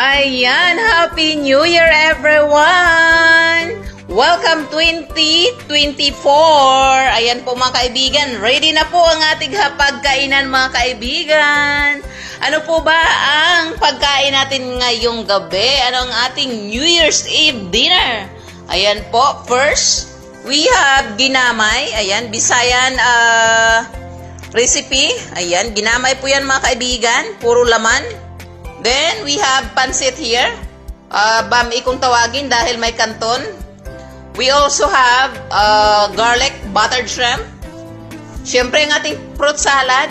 Ayan, Happy New Year everyone! Welcome 2024! Ayan po mga kaibigan, ready na po ang ating hapagkainan mga kaibigan. Ano po ba ang pagkain natin ngayong gabi? Ano ang ating New Year's Eve dinner? Ayan po, first, we have ginamay. Ayan, Bisayan recipe. Ayan, ginamay po yan mga kaibigan, puro laman. Then, we have pansit here. Bami kung tawagin dahil may kanton. We also have garlic buttered shrimp. Siyempre, ang ating fruit salad.